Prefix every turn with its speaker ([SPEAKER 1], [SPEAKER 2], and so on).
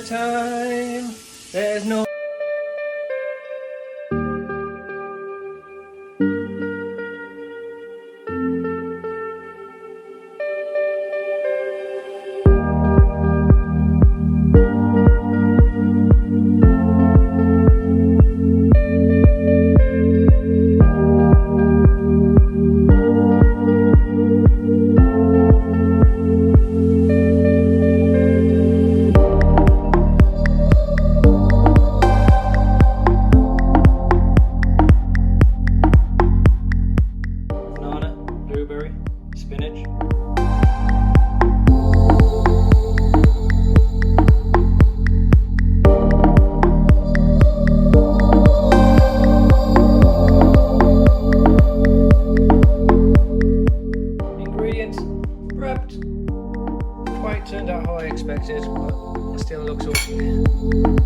[SPEAKER 1] time. There's no banana, blueberry, spinach. Ingredients prepped. Quite turned out how I expected, but it still looks okay.